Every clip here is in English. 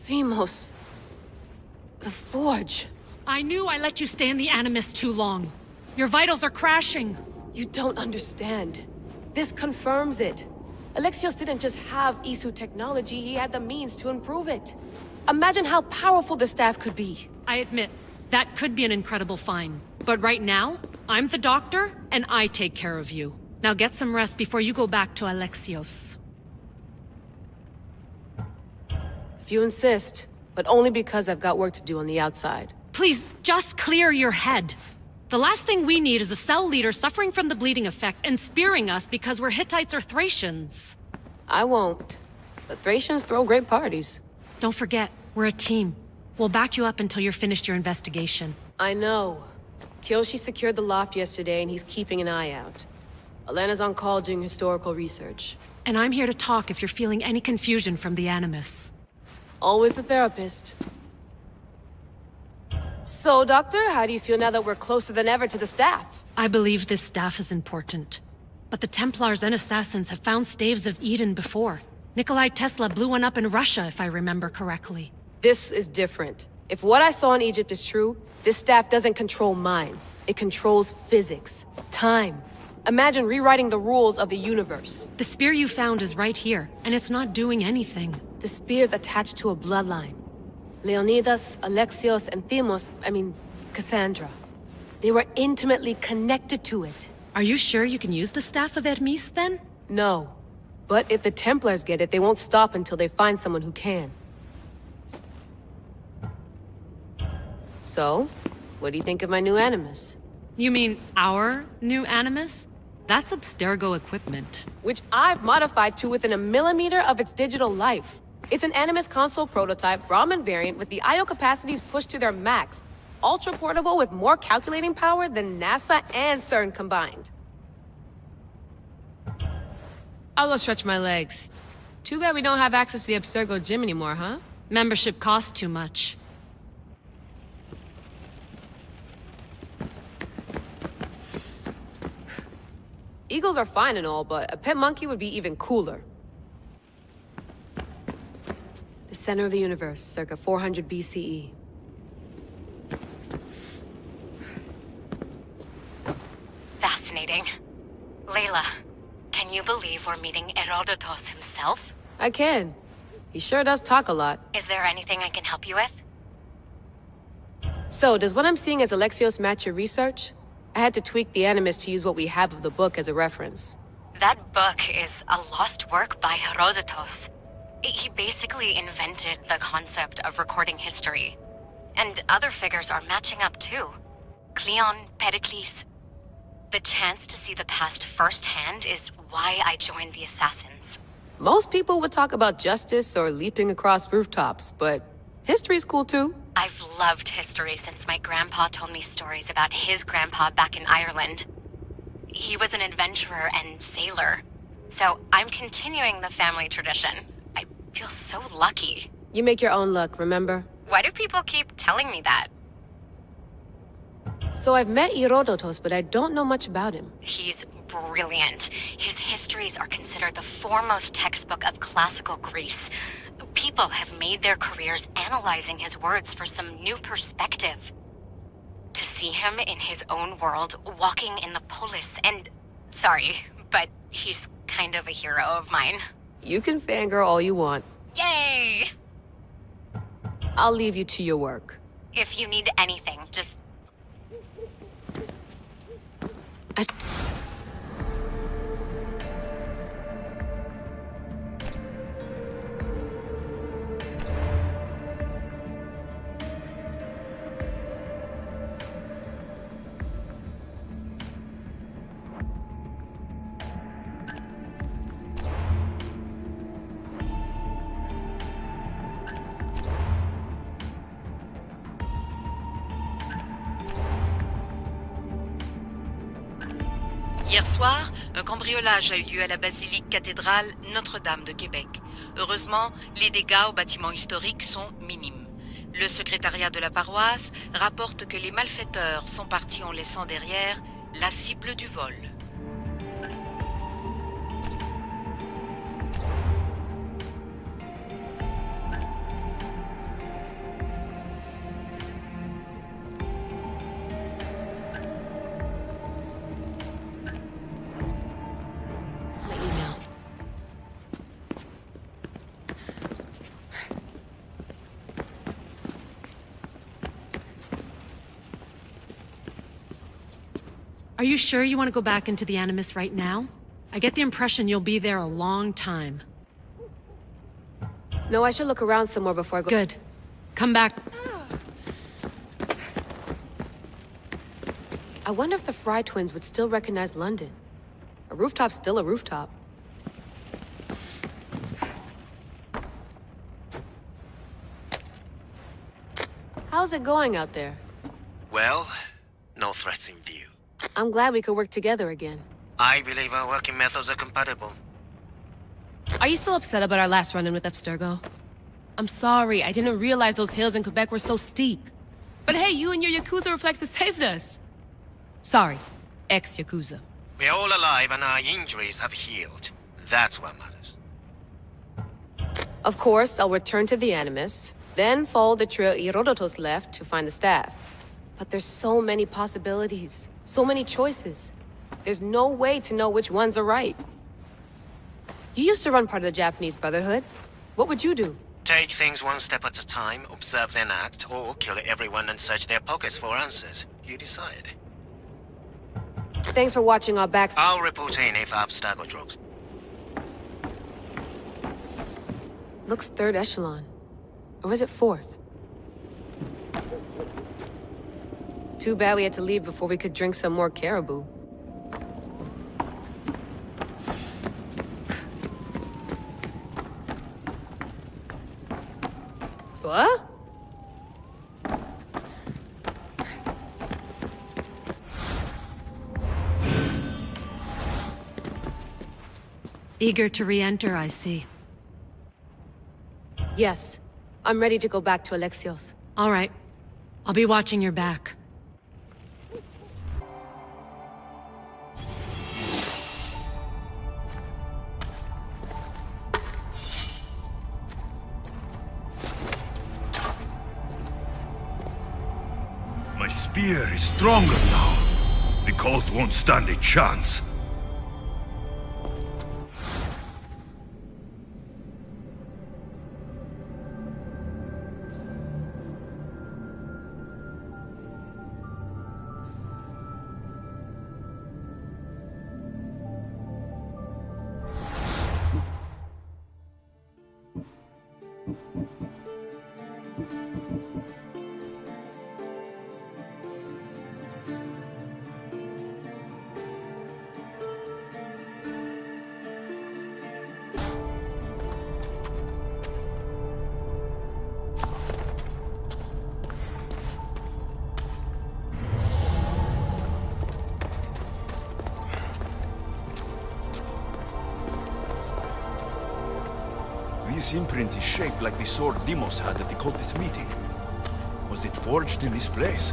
Themos. The Forge. I knew I let you stay in the Animus too long. Your vitals are crashing. You don't understand. This confirms it. Alexios didn't just have Isu technology, he had the means to improve it. Imagine how powerful the staff could be. I admit, that could be an incredible find. But right now, I'm the doctor, and I take care of you. Now get some rest before you go back to Alexios. If you insist, but only because I've got work to do on the outside. Please, just clear your head. The last thing we need is a cell leader suffering from the bleeding effect and spearing us because we're Hittites or Thracians. I won't. The Thracians throw great parties. Don't forget, we're a team. We'll back you up until you're finished your investigation. I know. Kyoshi secured the loft yesterday and he's keeping an eye out. Elena's on call doing historical research. And I'm here to talk if you're feeling any confusion from the Animus. Always the therapist. So, Doctor, how do you feel now that we're closer than ever to the staff? I believe this staff is important. But the Templars and Assassins have found staves of Eden before. Nikolai Tesla blew one up in Russia, if I remember correctly. This is different. If what I saw in Egypt is true, this staff doesn't control minds. It controls physics, time. Imagine rewriting the rules of the universe. The spear you found is right here, and it's not doing anything. The spear's attached to a bloodline. Leonidas, Alexios, and Cassandra. They were intimately connected to it. Are you sure you can use the Staff of Hermes, then? No. But if the Templars get it, they won't stop until they find someone who can. So, what do you think of my new Animus? You mean our new Animus? That's Abstergo equipment. Which I've modified to within a millimeter of its digital life. It's an Animus console prototype, Brahmin variant with the I/O capacities pushed to their max. Ultra portable with more calculating power than NASA and CERN combined. I'll go stretch my legs. Too bad we don't have access to the Abstergo gym anymore, huh? Membership costs too much. Eagles are fine and all, but a pet monkey would be even cooler. The center of the universe, circa 400 BCE. Fascinating. Layla, can you believe we're meeting Herodotus himself? I can. He sure does talk a lot. Is there anything I can help you with? So, does what I'm seeing as Alexios match your research? I had to tweak the Animus to use what we have of the book as a reference. That book is a lost work by Herodotus. He basically invented the concept of recording history. And other figures are matching up too. Cleon, Pericles. The chance to see the past firsthand is why I joined the Assassins. Most people would talk about justice or leaping across rooftops, but history's cool too. I've loved history since my grandpa told me stories about his grandpa back in Ireland. He was an adventurer and sailor. So I'm continuing the family tradition. I feel so lucky. You make your own luck, remember? Why do people keep telling me that? So I've met Herodotus, but I don't know much about him. He's brilliant. His histories are considered the foremost textbook of classical Greece. People have made their careers analyzing his words for some new perspective. To see him in his own world, walking in the polis, and... Sorry, but he's kind of a hero of mine. You can fangirl all you want. Yay! I'll leave you to your work. If you need anything, just... Hier soir, un cambriolage a eu lieu à la basilique cathédrale Notre-Dame de Québec. Heureusement, les dégâts au bâtiment historique sont minimes. Le secrétariat de la paroisse rapporte que les malfaiteurs sont partis en laissant derrière la cible du vol. Are you sure you want to go back into the Animus right now? I get the impression you'll be there a long time. No, I should look around somewhere before I go. Good. Come back. I wonder if the Fry twins would still recognize London. A rooftop's still a rooftop. How's it going out there? Well, no threats in view. I'm glad we could work together again. I believe our working methods are compatible. Are you still upset about our last run-in with Abstergo? I'm sorry, I didn't realize those hills in Quebec were so steep. But hey, you and your Yakuza reflexes saved us. Sorry, ex-Yakuza. We're all alive and our injuries have healed. That's what matters. Of course, I'll return to the Animus, then follow the trail Herodotus left to find the staff. But there's so many possibilities, so many choices. There's no way to know which ones are right. You used to run part of the Japanese Brotherhood. What would you do? Take things one step at a time, observe then act, or kill everyone and search their pockets for answers. You decide. Thanks for watching our backs. I'll report in if Abstergo drops. Looks third echelon. Or is it fourth? Too bad we had to leave before we could drink some more caribou. What? Eager to re-enter, I see. Yes. I'm ready to go back to Alexios. All right. I'll be watching your back. My spear is stronger now. The cult won't stand a chance. This imprint is shaped like the sword Demos had at the cultist meeting. Was it forged in this place?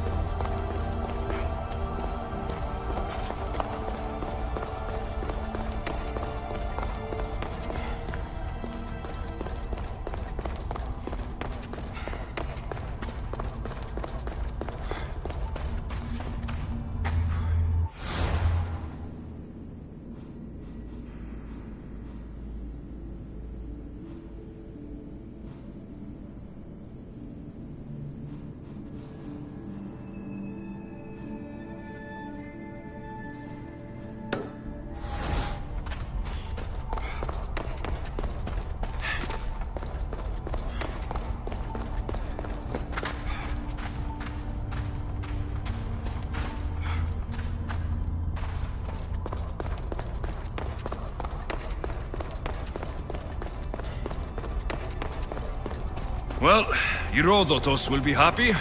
Well, Herodotus will be happy.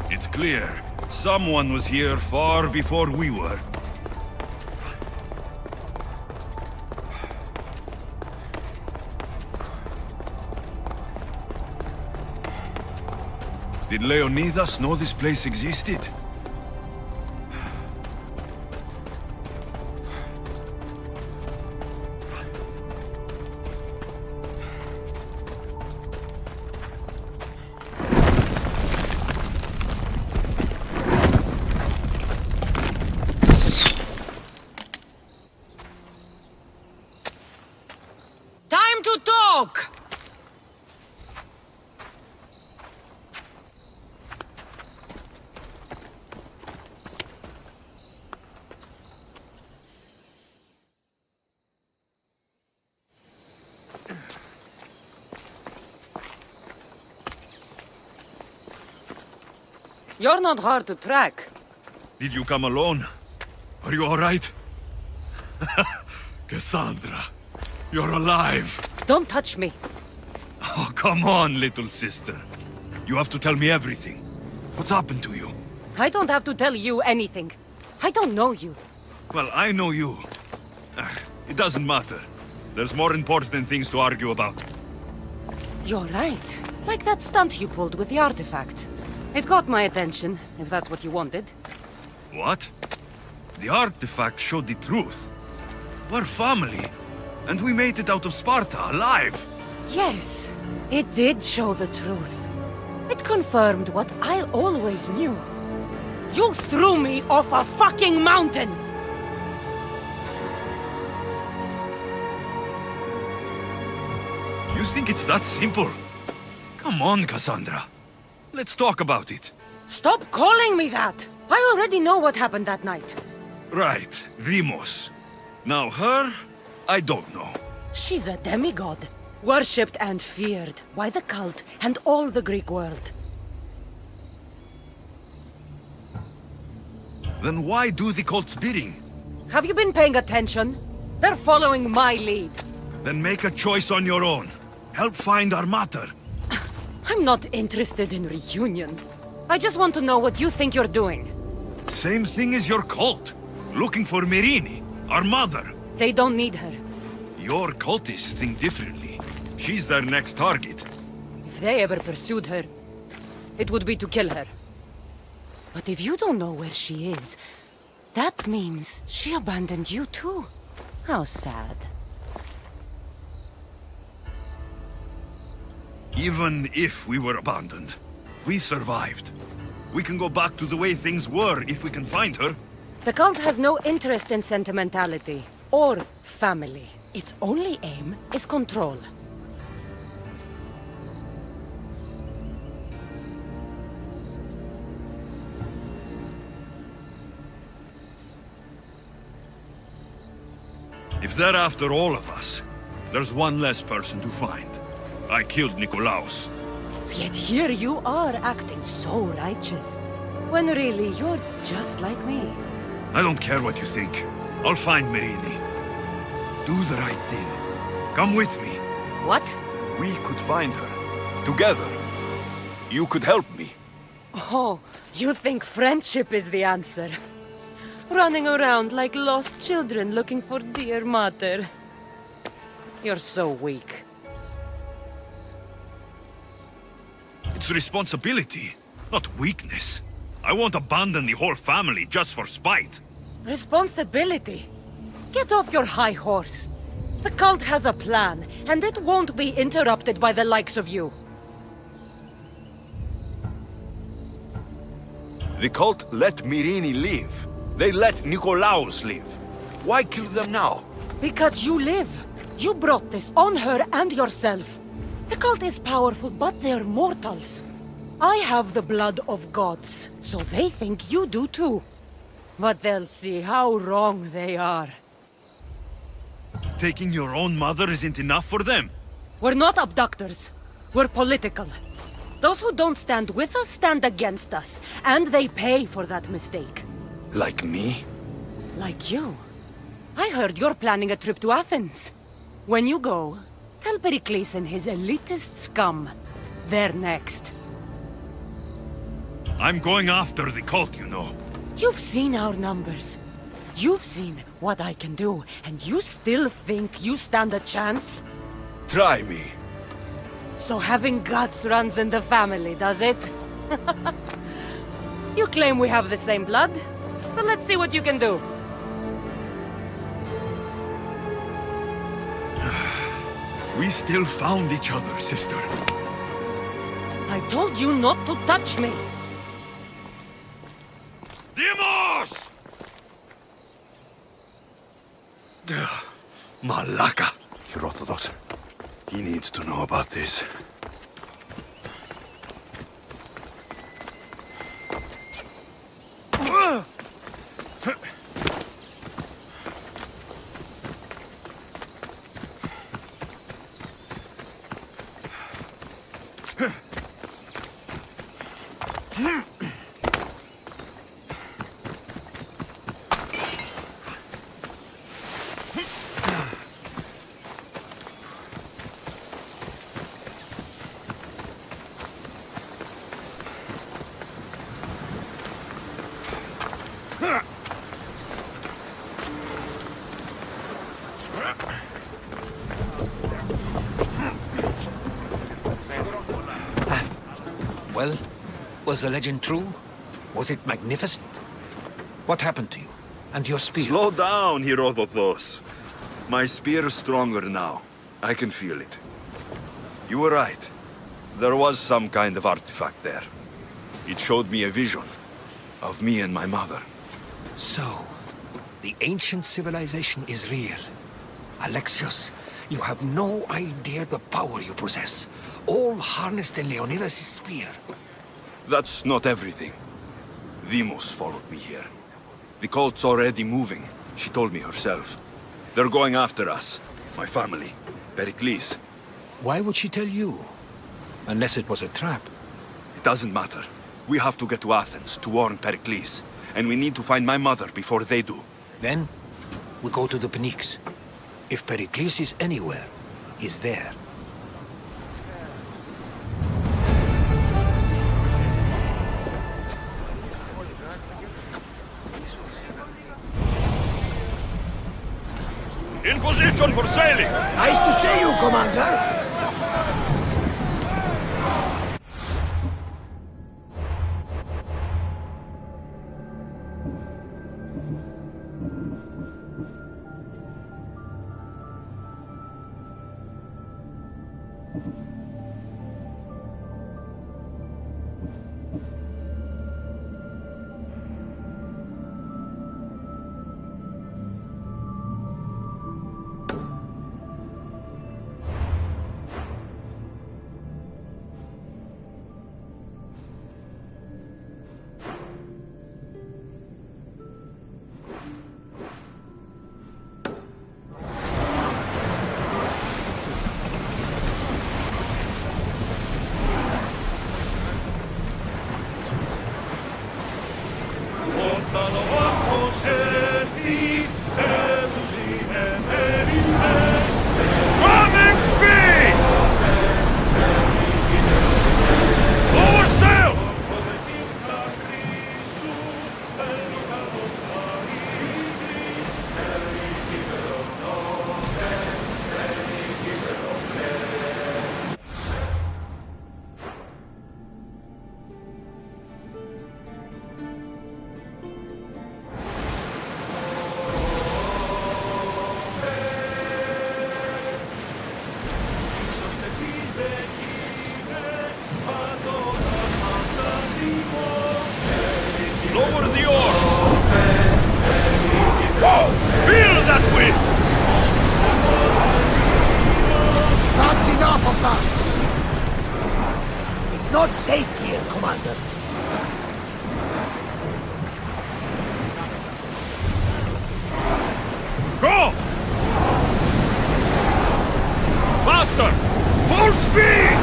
It's clear. Someone was here far before we were. Did Leonidas know this place existed? Time to talk! You're not hard to track. Did you come alone? Are you all right? Cassandra, you're alive. Don't touch me. Oh, come on, little sister. You have to tell me everything. What's happened to you? I don't have to tell you anything. I don't know you. Well, I know you. It doesn't matter. There's more important things to argue about. You're right. Like that stunt you pulled with the artifact. It caught my attention, if that's what you wanted. What? The artifact showed the truth. We're family. And we made it out of Sparta, alive. Yes, it did show the truth. It confirmed what I always knew. You threw me off a fucking mountain! You think it's that simple? Come on, Cassandra. Let's talk about it. Stop calling me that! I already know what happened that night. Right, Demos. Now her, I don't know. She's a demigod. Worshipped and feared by the cult and all the Greek world. Then why do the cult's bidding? Have you been paying attention? They're following my lead. Then make a choice on your own. Help find our mater. I'm not interested in reunion. I just want to know what you think you're doing. Same thing as your cult. Looking for Myrrine, our mother. They don't need her. Your cultists think differently. She's their next target. If they ever pursued her, it would be to kill her. But if you don't know where she is, that means she abandoned you too. How sad. Even if we were abandoned, we survived. We can go back to the way things were if we can find her. The cult has no interest in sentimentality or family. Its only aim is control. If they're after all of us, there's one less person to find. I killed Nikolaos. Yet here you are acting so righteous, when really you're just like me. I don't care what you think. I'll find Myrrine. Do the right thing. Come with me. What? We could find her. Together. You could help me. Oh, you think friendship is the answer? Running around like lost children looking for dear mater. You're so weak. It's responsibility, not weakness. I won't abandon the whole family just for spite. Responsibility? Get off your high horse. The cult has a plan, and it won't be interrupted by the likes of you. The cult let Myrrine live. They let Nikolaos live. Why kill them now? Because you live. You brought this on her and yourself. The cult is powerful, but they're mortals. I have the blood of gods, so they think you do too. But they'll see how wrong they are. Taking your own mother isn't enough for them? We're not abductors. We're political. Those who don't stand with us stand against us, and they pay for that mistake. Like me? Like you. I heard you're planning a trip to Athens. When you go, tell Pericles and his elitist scum. They're next. I'm going after the cult, you know. You've seen our numbers. You've seen what I can do, and you still think you stand a chance? Try me. So having guts runs in the family, does it? You claim we have the same blood, so let's see what you can do. We still found each other, sister. I told you not to touch me. Demos! Malaka. Herodotus. He needs to know about this. Well, was the legend true? Was it magnificent? What happened to you? And your spear? Slow down, Herodotus. My spear is stronger now. I can feel it. You were right. There was some kind of artifact there. It showed me a vision of me and my mother. So, the ancient civilization is real. Alexios, you have no idea the power you possess. All harnessed in Leonidas' spear. That's not everything. Demos followed me here. The cult's already moving, she told me herself. They're going after us. My family. Pericles. Why would she tell you? Unless it was a trap. It doesn't matter. We have to get to Athens to warn Pericles. And we need to find my mother before they do. Then, we go to the Pnyx. If Pericles is anywhere, he's there. In position for sailing! Nice to see you, Commander. Lower the oars! Whoa! Feel that wind! That's enough of that. It's not safe here, Commander. Go! Faster! Full speed!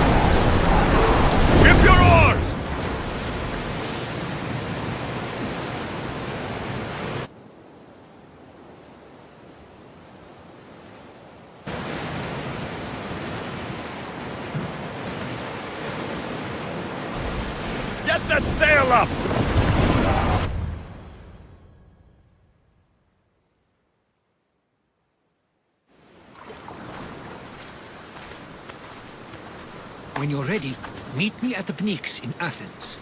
Ship your oars! Get that sail up! When you're ready, meet me at the Pnyx in Athens.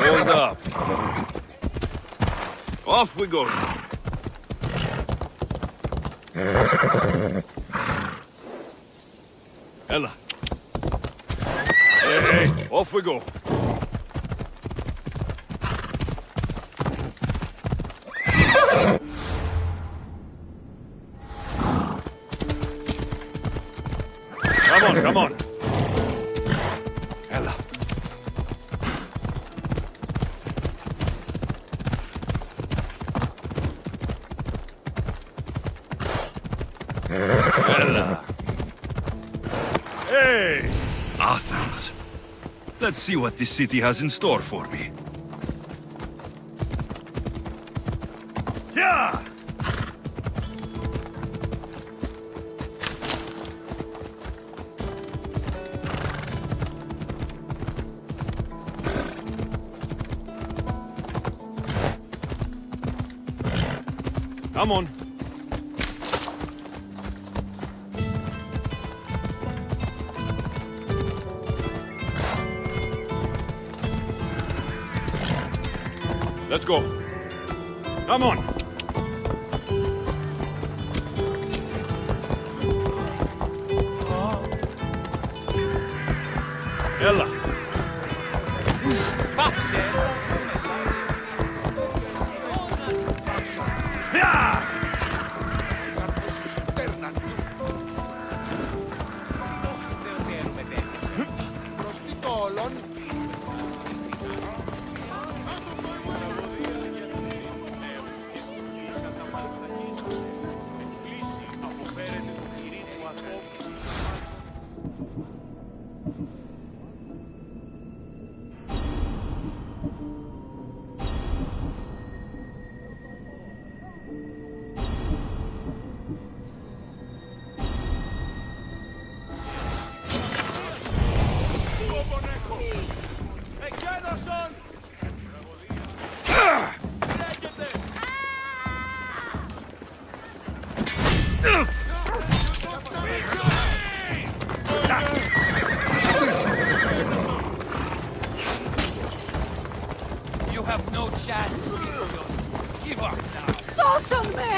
Hold up. Off we go. Ella. Hey, off we go. Come on. Ella. Bella. Hey! Athens. Let's see what this city has in store for me. Yeah! Come on. Let's go. Come on. Ella. You have no chance. Give up now. Sósame!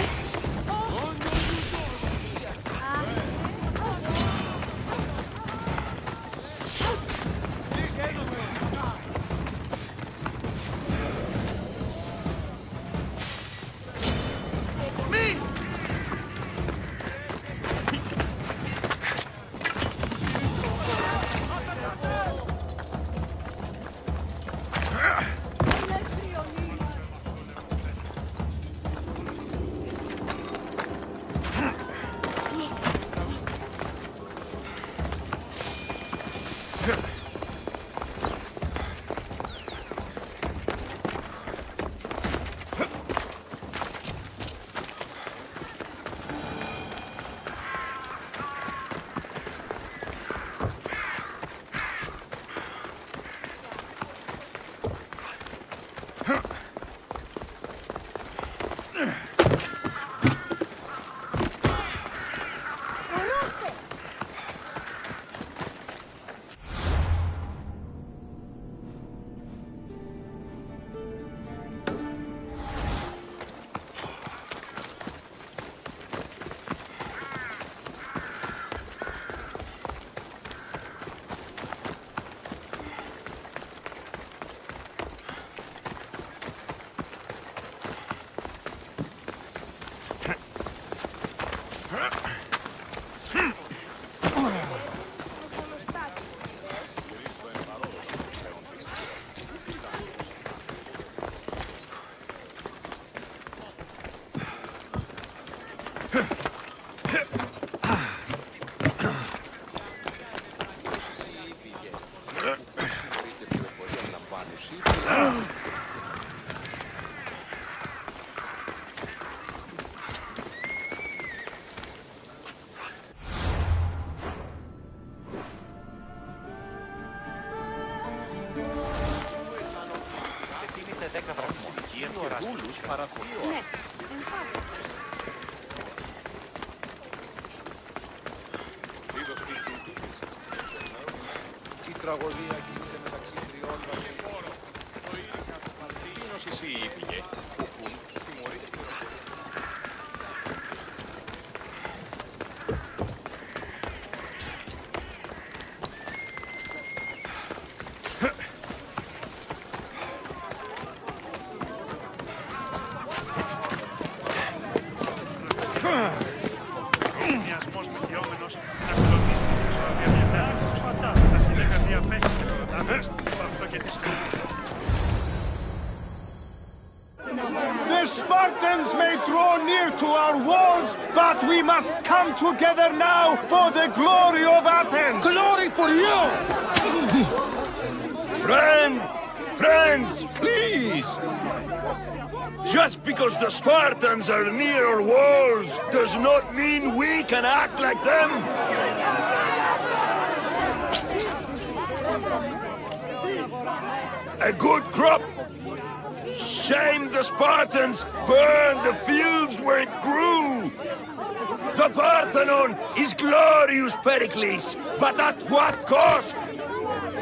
Η τραγωδία γίνεται μεταξύ τριών βασιλιών. Εκείνος εσύ έφυγε. Ο Κουν συμμορήθηκε. Δεν The Spartans may draw near to our walls, but we must come together now for the glory of Athens! Glory for you! Friends, please! Just because the Spartans are near our walls does not mean we can act like them! A good crop! Shame the Spartans burned the fields where it grew! The Parthenon is glorious, Pericles, but at what cost?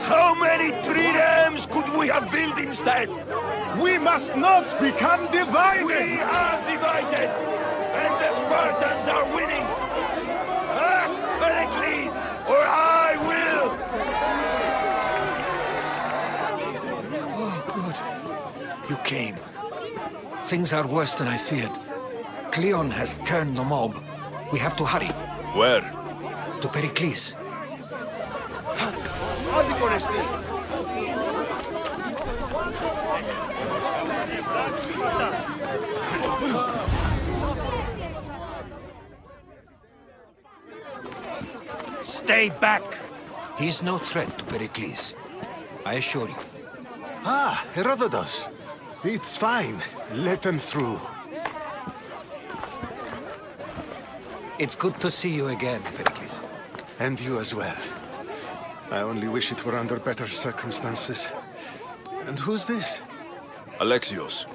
How many triremes could we have built instead? We must not become divided! We are divided, and the Spartans are winning! Act, Pericles, or I will! Oh, good. You came. Things are worse than I feared. Cleon has turned the mob. We have to hurry. Where? To Pericles. Stay back! He is no threat to Pericles. I assure you. Ah, Herodotus. It's fine. Let them through. It's good to see you again, Pericles. And you as well. I only wish it were under better circumstances. And who's this? Alexios.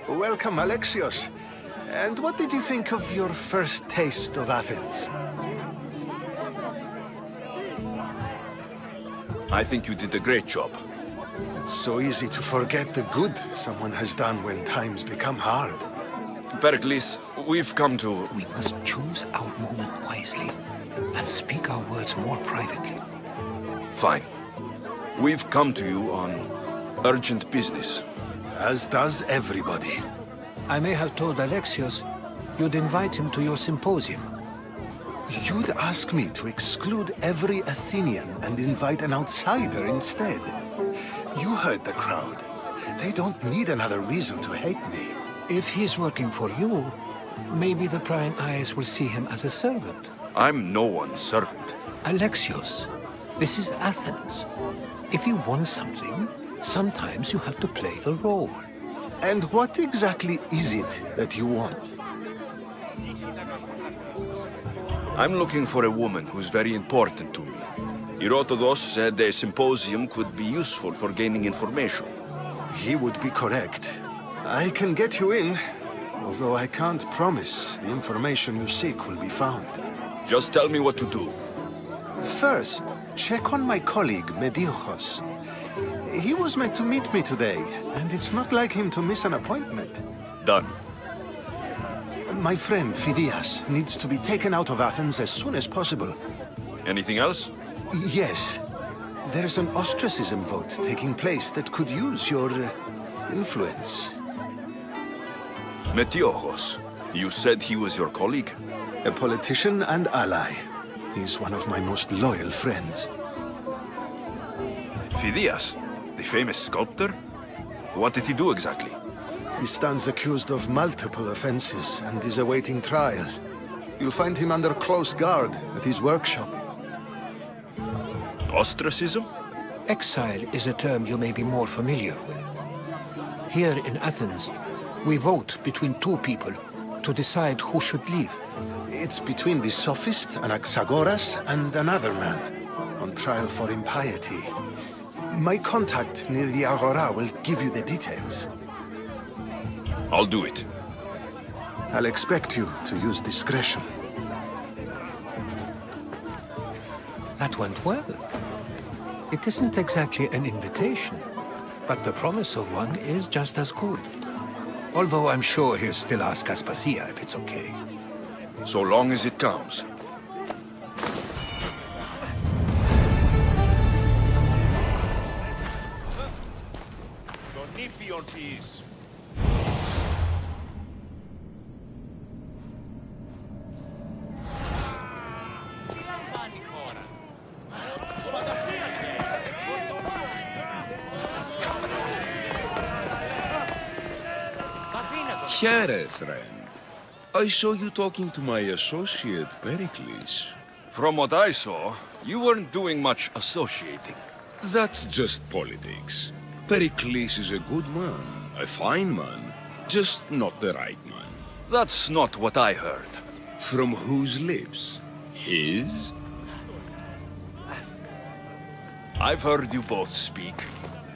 Welcome, Alexios. And what did you think of your first taste of Athens? I think you did a great job. It's so easy to forget the good someone has done when times become hard. Pericles, we've come to... We must choose our moment wisely and speak our words more privately. Fine. We've come to you on urgent business. As does everybody. I may have told Alexios you'd invite him to your symposium. You'd ask me to exclude every Athenian and invite an outsider instead. You heard the crowd. They don't need another reason to hate me. If he's working for you, maybe the prying eyes will see him as a servant. I'm no one's servant. Alexios, this is Athens. If you want something, sometimes you have to play a role. And what exactly is it that you want? I'm looking for a woman who's very important to me. Herodotus said a symposium could be useful for gaining information. He would be correct. I can get you in, although I can't promise the information you seek will be found. Just tell me what to do. First, check on my colleague, Mediochos. He was meant to meet me today, and it's not like him to miss an appointment. Done. My friend, Phidias, needs to be taken out of Athens as soon as possible. Anything else? Yes. There's an ostracism vote taking place that could use your influence. Metiochos. You said he was your colleague? A politician and ally. He's one of my most loyal friends. Phidias, the famous sculptor? What did he do exactly? He stands accused of multiple offenses and is awaiting trial. You'll find him under close guard at his workshop. Ostracism? Exile is a term you may be more familiar with. Here in Athens, we vote between two people to decide who should leave. It's between the sophist Anaxagoras and another man, on trial for impiety. My contact near the Agora will give you the details. I'll do it. I'll expect you to use discretion. That went well. It isn't exactly an invitation, but the promise of one is just as good. Although I'm sure he'll still ask Aspasia if it's okay. So long as it comes. Here, friend. I saw you talking to my associate, Pericles. From what I saw, you weren't doing much associating. That's just politics. Pericles is a good man, a fine man, just not the right man. That's not what I heard. From whose lips? His? I've heard you both speak.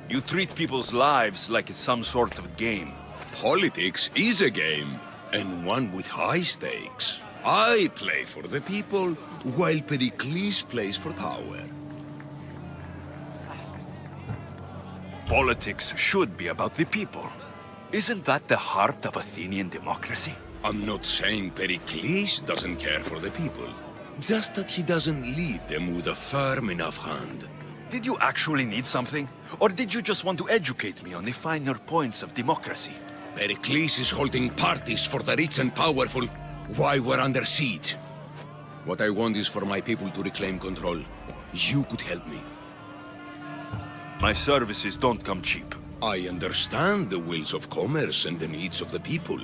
You treat people's lives like it's some sort of game. Politics is a game, and one with high stakes. I play for the people, while Pericles plays for power. Politics should be about the people. Isn't that the heart of Athenian democracy? I'm not saying Pericles doesn't care for the people, just that he doesn't lead them with a firm enough hand. Did you actually need something? Or did you just want to educate me on the finer points of democracy? Pericles is holding parties for the rich and powerful while we're under siege. What I want is for my people to reclaim control. You could help me. My services don't come cheap. I understand the wills of commerce and the needs of the people.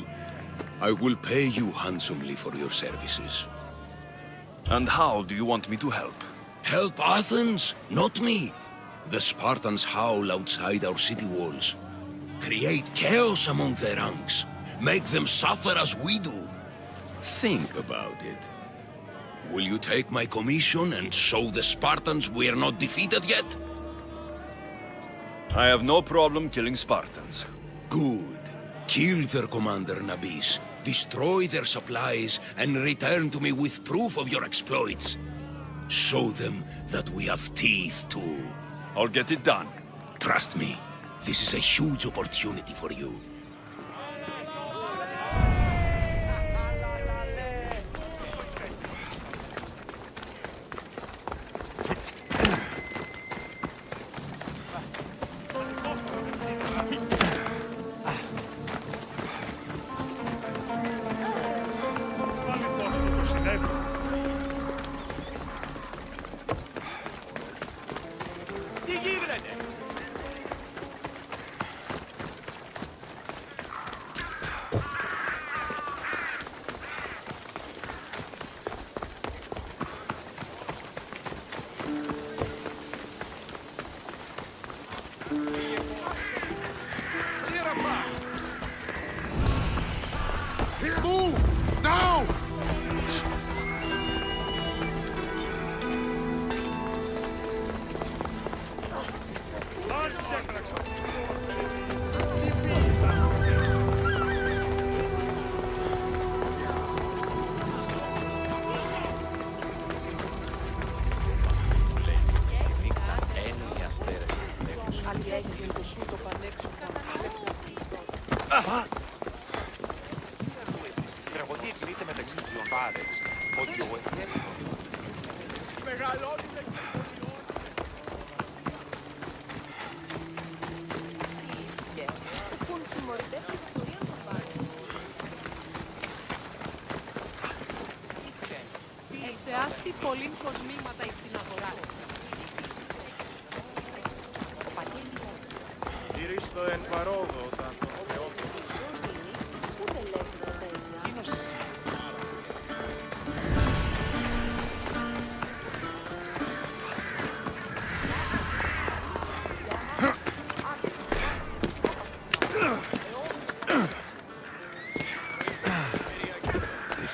I will pay you handsomely for your services. And how do you want me to help? Help Athens, not me. The Spartans howl outside our city walls. Create chaos among their ranks. Make them suffer as we do. Think about it. Will you take my commission and show the Spartans we are not defeated yet? I have no problem killing Spartans. Good. Kill their commander Nabis, destroy their supplies, and return to me with proof of your exploits. Show them that we have teeth too. I'll get it done. Trust me, this is a huge opportunity for you. Move! Now!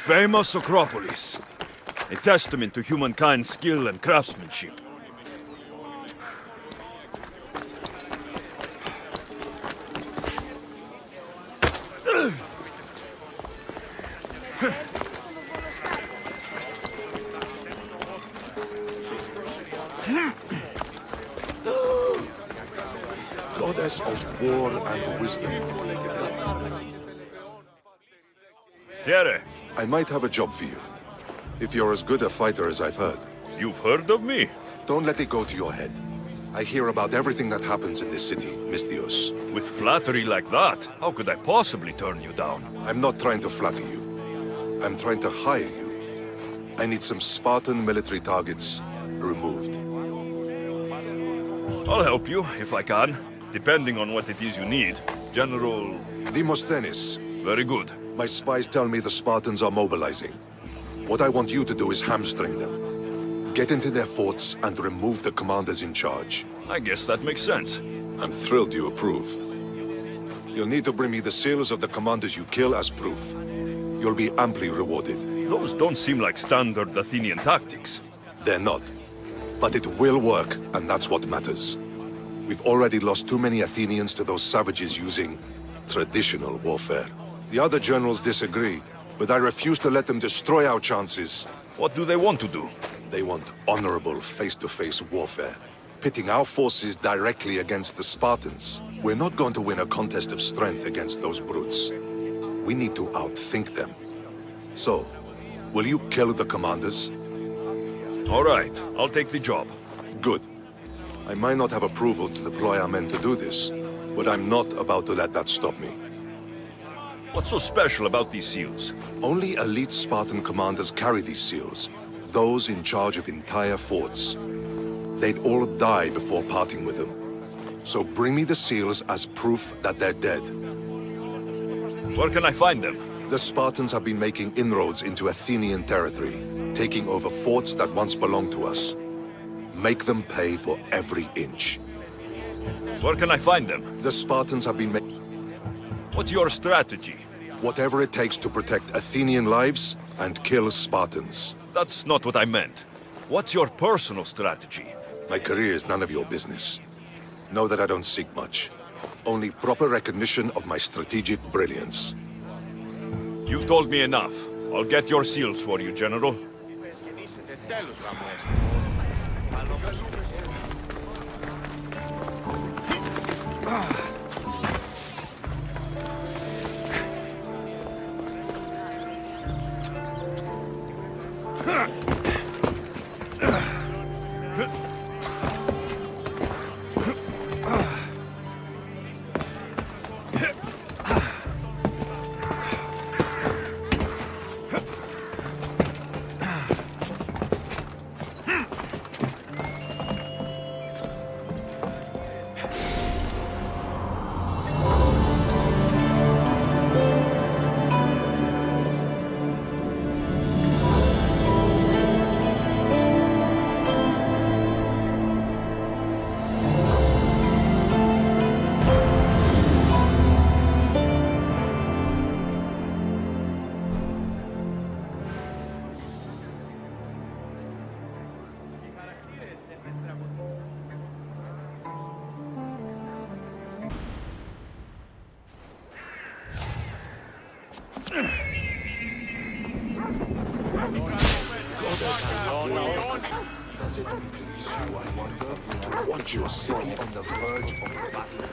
Famous Acropolis. A testament to humankind's skill and craftsmanship. Goddess of war and wisdom. Here. I might have a job for you. If you're as good a fighter as I've heard. You've heard of me? Don't let it go to your head. I hear about everything that happens in this city, Mystios. With flattery like that, how could I possibly turn you down? I'm not trying to flatter you. I'm trying to hire you. I need some Spartan military targets removed. I'll help you, if I can. Depending on what it is you need. General... Demosthenes, Very good. My spies tell me the Spartans are mobilizing. What I want you to do is hamstring them. Get into their forts and remove the commanders in charge. I guess that makes sense. I'm thrilled you approve. You'll need to bring me the seals of the commanders you kill as proof. You'll be amply rewarded. Those don't seem like standard Athenian tactics. They're not. But it will work, and that's what matters. We've already lost too many Athenians to those savages using traditional warfare. The other generals disagree, but I refuse to let them destroy our chances. What do they want to do? They want honorable face-to-face warfare, pitting our forces directly against the Spartans. We're not going to win a contest of strength against those brutes. We need to outthink them. So, will you kill the commanders? All right, I'll take the job. Good. I might not have approval to deploy our men to do this, but I'm not about to let that stop me. What's so special about these seals? Only elite Spartan commanders carry these seals, those in charge of entire forts. They'd all die before parting with them. So bring me the seals as proof that they're dead. Where can I find them? The Spartans have been making inroads into Athenian territory, taking over forts that once belonged to us. Make them pay for every inch. Where can I find them? The Spartans have been making... What's your strategy? Whatever it takes to protect Athenian lives and kill Spartans. That's not what I meant. What's your personal strategy? My career is none of your business. Know that I don't seek much. Only proper recognition of my strategic brilliance. You've told me enough. I'll get your seals for you, General. Does it please you, I wonder, to watch your city on the verge of battle?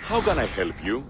How can I help you?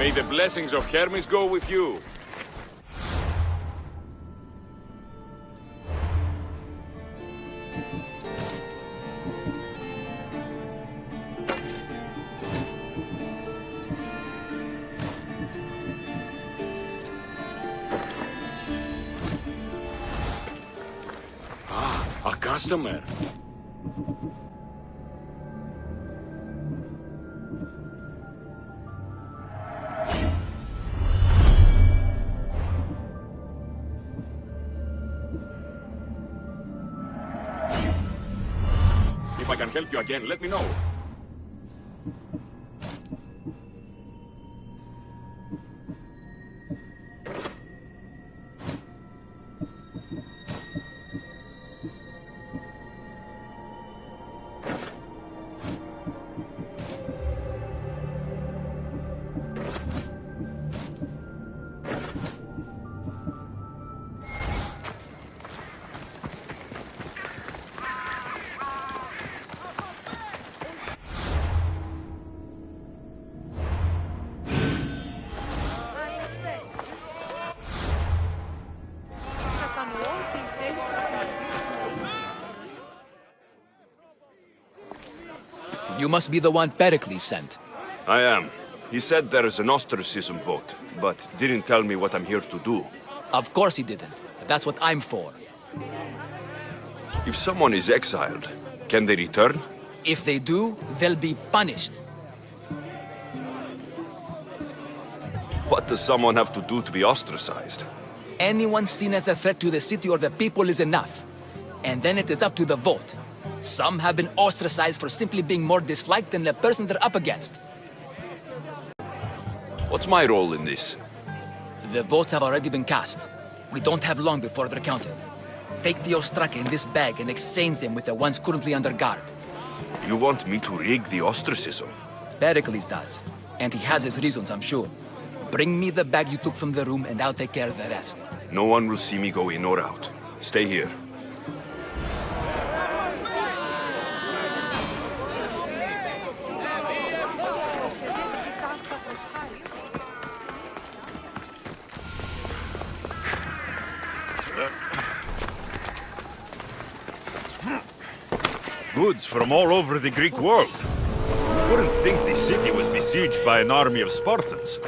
May the blessings of Hermes go with you. A customer. If I can help you again, let me know. You must be the one Pericles sent. I am. He said there is an ostracism vote, but didn't tell me what I'm here to do. Of course he didn't. That's what I'm for. If someone is exiled, can they return? If they do, they'll be punished. What does someone have to do to be ostracized? Anyone seen as a threat to the city or the people is enough. And then it is up to the vote. Some have been ostracized for simply being more disliked than the person they're up against. What's my role in this? The votes have already been cast. We don't have long before they're counted. Take the ostraka in this bag and exchange them with the ones currently under guard. You want me to rig the ostracism? Pericles does. And he has his reasons, I'm sure. Bring me the bag you took from the room and I'll take care of the rest. No one will see me go in or out. Stay here. Goods from all over the Greek world. Wouldn't think the city was besieged by an army of Spartans.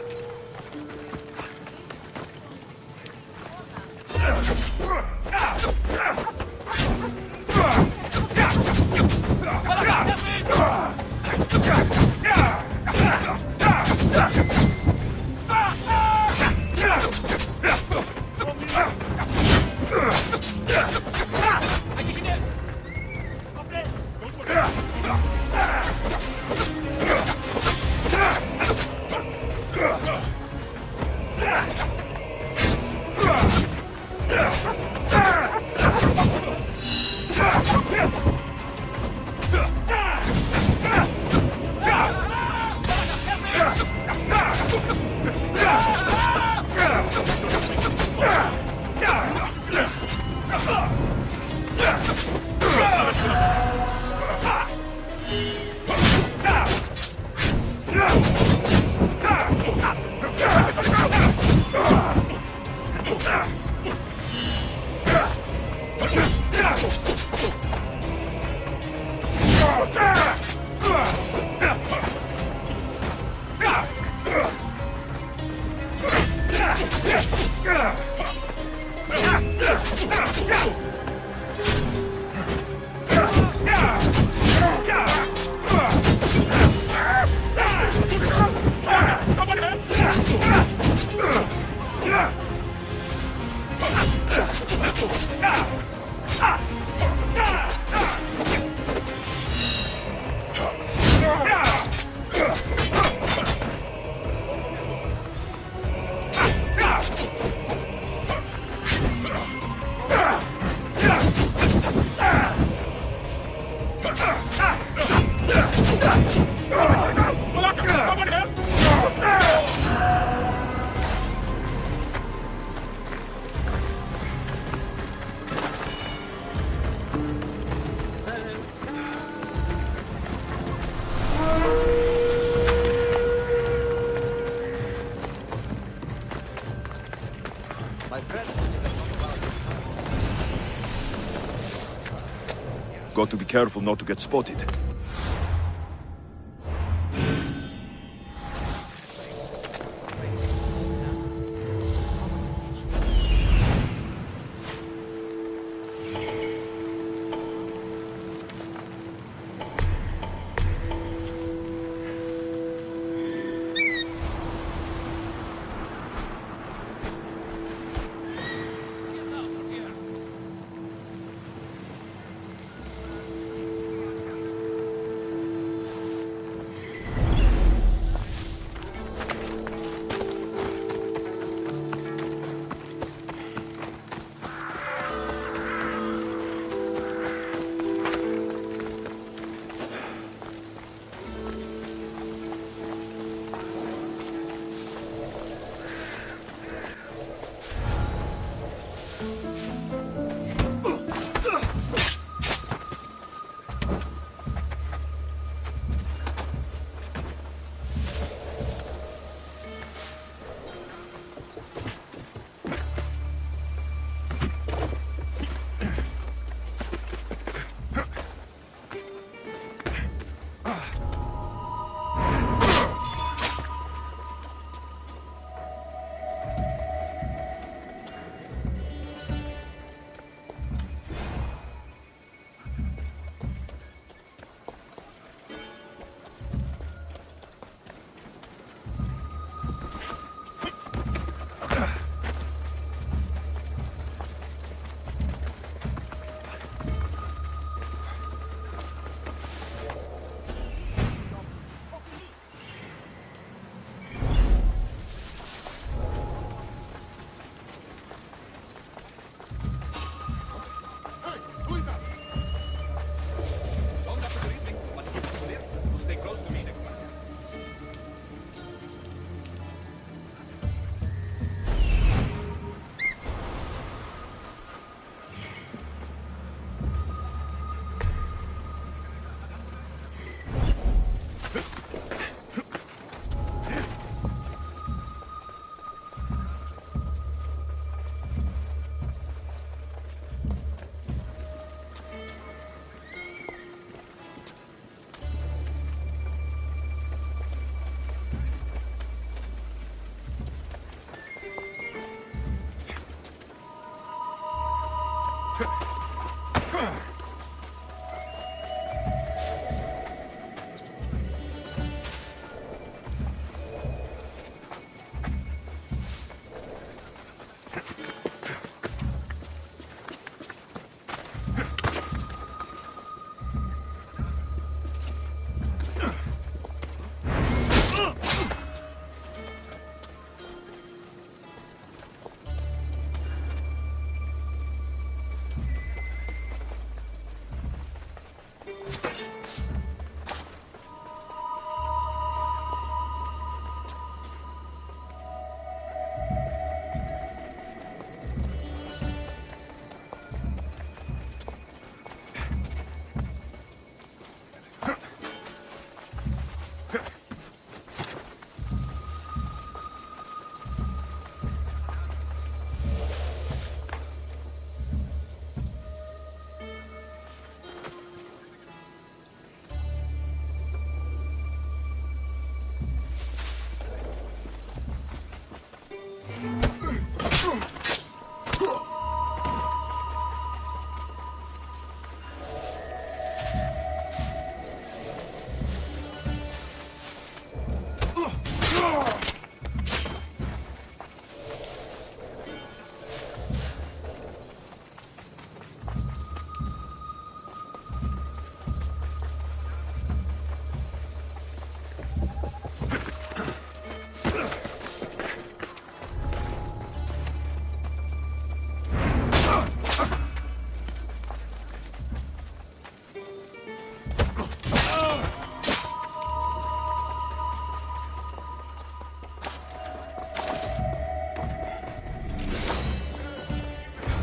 Got to be careful not to get spotted.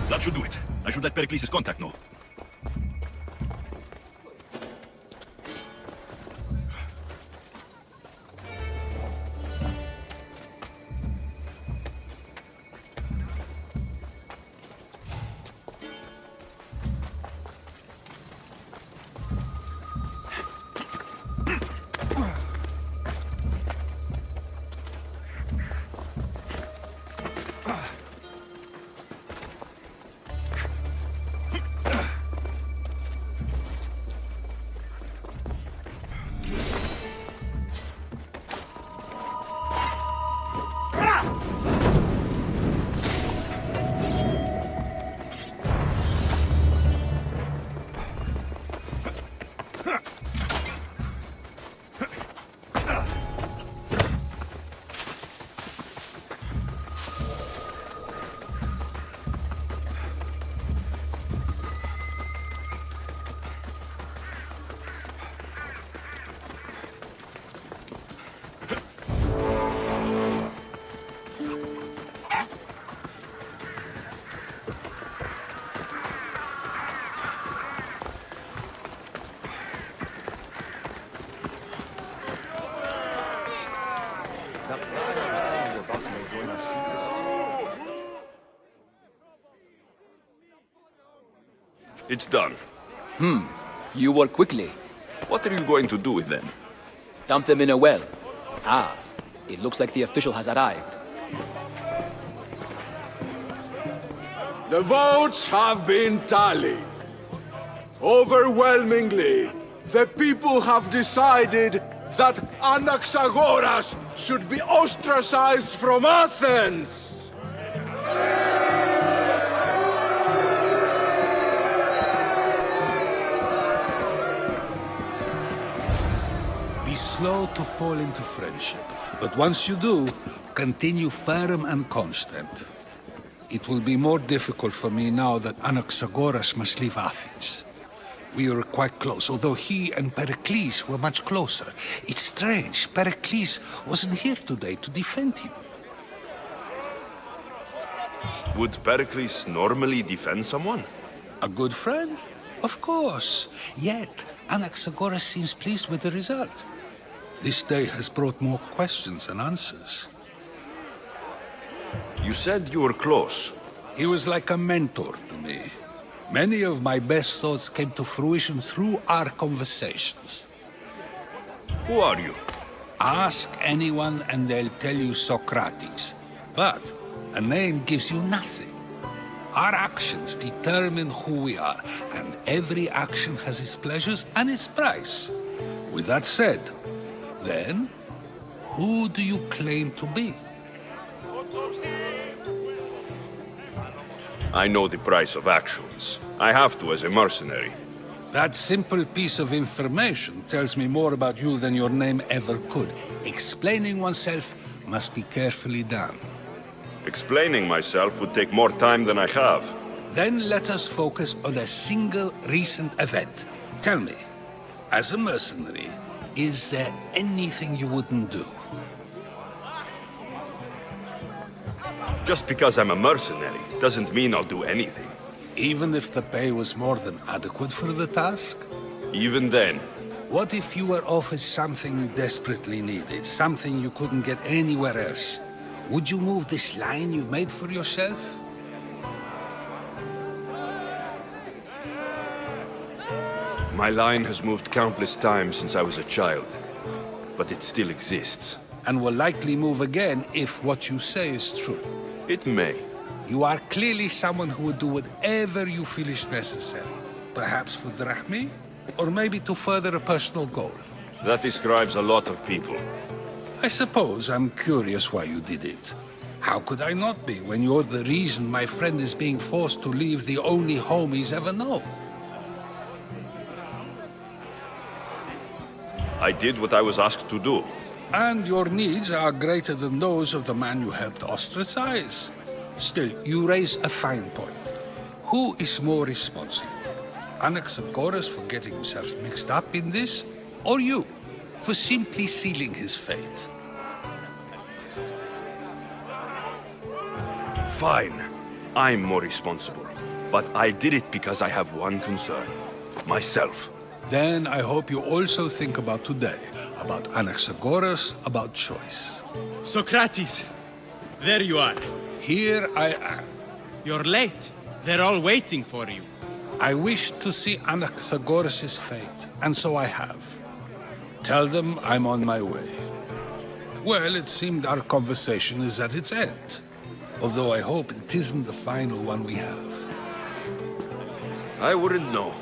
That should do it. I should let Pericles' contact know. It's done. You work quickly. What are you going to do with them? Dump them in a well. Ah, it looks like the official has arrived. The votes have been tallied. Overwhelmingly, the people have decided that Anaxagoras should be ostracized from Athens! Be slow to fall into friendship, but once you do, continue firm and constant. It will be more difficult for me now that Anaxagoras must leave Athens. We were quite close, although he and Pericles were much closer. It's strange, Pericles wasn't here today to defend him. Would Pericles normally defend someone? A good friend? Of course. Yet, Anaxagoras seems pleased with the result. This day has brought more questions than answers. You said you were close. He was like a mentor to me. Many of my best thoughts came to fruition through our conversations. Who are you? Ask anyone and they'll tell you Socrates. But a name gives you nothing. Our actions determine who we are, and every action has its pleasures and its price. With that said, then, who do you claim to be? I know the price of actions. I have to as a mercenary. That simple piece of information tells me more about you than your name ever could. Explaining oneself must be carefully done. Explaining myself would take more time than I have. Then let us focus on a single recent event. Tell me, as a mercenary, is there anything you wouldn't do? Just because I'm a mercenary doesn't mean I'll do anything. Even if the pay was more than adequate for the task? Even then. What if you were offered something you desperately needed, something you couldn't get anywhere else? Would you move this line you've made for yourself? My line has moved countless times since I was a child, but it still exists. And will likely move again if what you say is true. It may. You are clearly someone who would do whatever you feel is necessary. Perhaps for drachmi, or maybe to further a personal goal. That describes a lot of people. I suppose I'm curious why you did it. How could I not be when you're the reason my friend is being forced to leave the only home he's ever known? I did what I was asked to do. And your needs are greater than those of the man you helped ostracize. Still, you raise a fine point. Who is more responsible? Anaxagoras for getting himself mixed up in this, or you for simply sealing his fate? Fine. I'm more responsible. But I did it because I have one concern. Myself. Then I hope you also think about today. About Anaxagoras, about choice. Socrates! There you are. Here I am. You're late. They're all waiting for you. I wish to see Anaxagoras' fate, and so I have. Tell them I'm on my way. Well, it seemed our conversation is at its end. Although I hope it isn't the final one we have. I wouldn't know.